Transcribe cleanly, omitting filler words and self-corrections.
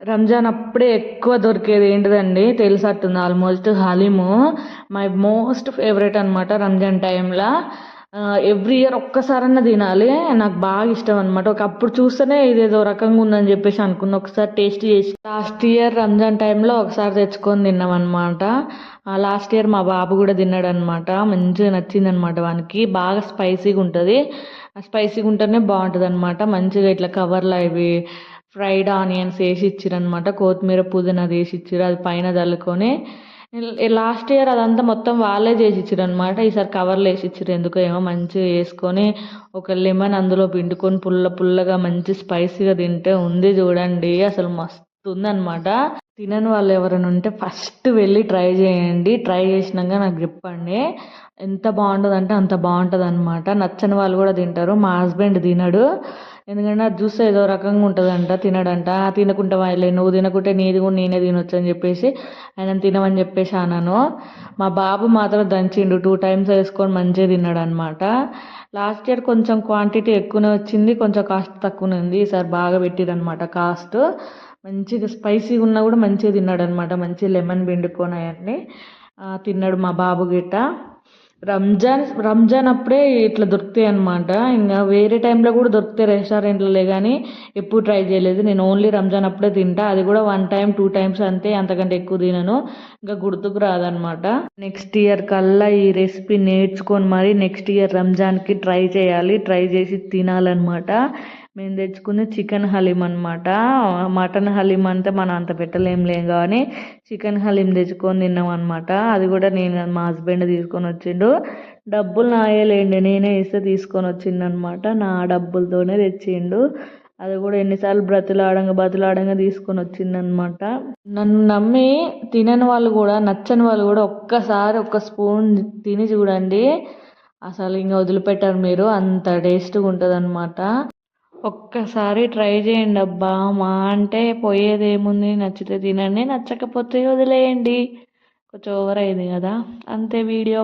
రంజాన్ అప్పుడే ఎక్కువ దొరికేది ఏంటిదండి తెలిసట్టుంది almost haleem. My most favourite అనమాట రంజాన్ టైంలో. ఎవ్రీ ఇయర్ ఒక్కసారన్నా తినాలి. నాకు బాగా ఇష్టం అనమాట. ఒకప్పుడు చూస్తేనే ఇదేదో రకంగా ఉందని చెప్పేసి అనుకున్నా. ఒకసారి టేస్ట్ చేసి లాస్ట్ ఇయర్ రంజాన్ టైంలో ఒకసారి తెచ్చుకొని తిన్నాం అనమాట. లాస్ట్ ఇయర్ మా బాబు కూడా తిన్నాడు అనమాట. మంచిగా నచ్చింది అనమాట. వానికి బాగా స్పైసీగా ఉంటుంది. స్పైసీగా ఉంటేనే బాగుంటుంది అనమాట. మంచిగా ఇట్లా కవర్లో ఇవి ఫ్రైడ్ ఆనియన్స్ వేసి ఇచ్చిరనమాట. కొత్తిమీర పుదీనా వేసి ఇచ్చిరు. అది పైన చల్లుకొని లాస్ట్ ఇయర్ అదంతా మొత్తం వాళ్ళే చేసి ఇచ్చిరు అనమాట. ఈసారి కవర్లో వేసి ఇచ్చిరు. ఎందుకో ఏమో మంచిగా వేసుకొని ఒక లెమన్ అందులో పిండుకొని పుల్ల పుల్లగా మంచి స్పైసీగా తింటే ఉంది చూడండి. అసలు మస్తు ఉందన్నమాట. తినని వాళ్ళు ఎవరైనా ఉంటే ఫస్ట్ వెళ్ళి ట్రై చేయండి. ట్రై చేసినాక నాకు చెప్పండి. ఎంత బాగుంటుంది అంటే అంత బాగుంటుంది అనమాట. నచ్చని వాళ్ళు కూడా తింటారు. మా హస్బెండ్ తినడు. ఎందుకంటే అది చూస్తే ఏదో రకంగా ఉంటుందంట, తినడంట. తినకుంటే వాళ్ళే నువ్వు తినకుంటే నీది కూడా నేనే తినొచ్చు అని చెప్పేసి ఆయన తినమని చెప్పేసి అన్నాను. మా బాబు మాత్రం దంచిండు. 2 times వేసుకొని మంచిగా తిన్నాడు అనమాట. లాస్ట్ ఇయర్ కొంచెం క్వాంటిటీ ఎక్కువనే వచ్చింది, కొంచెం కాస్ట్ తక్కువనే ఉంది. ఈసారి బాగా పెట్టిరనమాట కాస్ట్. మంచిగా స్పైసీగా ఉన్నా కూడా మంచిగా తిన్నాడు అనమాట. మంచిగా లెమన్ పిండుకొని అవన్నీ తిన్నాడు మా బాబు గిట్ట. రంజాన్ రంజాన్ అప్పుడే ఇట్లా దొరుకుతాయి అనమాట. ఇంకా వేరే టైంలో కూడా దొరుకుతాయి రెస్టారెంట్లలో, కానీ ఎప్పుడు ట్రై చేయలేదు. నేను ఓన్లీ రంజాన్ అప్పుడే తింటా. అది కూడా 1 time 2 times అంతే, అంతకంటే ఎక్కువ తినను. ఇంకా గుర్తుకు రాదనమాట. నెక్స్ట్ ఇయర్ కల్లా ఈ రెసిపీ నేర్చుకొని మరి నెక్స్ట్ ఇయర్ రంజాన్కి ట్రై చేయాలి. ట్రై చేసి తినాలన్నమాట. మేము తెచ్చుకుంది చికెన్ హలీం అనమాట. మటన్ హలీం అంటే మనం అంత పెట్టలేం కానీ చికెన్ హలీం తెచ్చుకొని తిన్నాం అనమాట. అది కూడా నేను మా హస్బెండ్ తీసుకొని వచ్చిండు. డబ్బులు నాయలేండి, నేనే ఇస్తే తీసుకొని వచ్చిండనమాట. నా డబ్బులతోనే తెచ్చిండు. అది కూడా ఎన్నిసార్లు బతిలాడంగా తీసుకొని వచ్చిందనమాట. నన్ను నమ్మి తినని వాళ్ళు కూడా, నచ్చని వాళ్ళు కూడా ఒక్కసారి ఒక్క స్పూన్ తిని చూడండి. అసలు ఇంకా వదిలిపెట్టారు మీరు. అంత టేస్ట్గా ఉంటుంది అనమాట. ఒక్కసారి ట్రై చేయండి అబ్బా. మా అంటే పోయేది ఏముంది, నచ్చితే తినండి, నచ్చకపోతే వదిలేయండి. కొంచెం ఓవర్ అయింది కదా, అంతే. వీడియో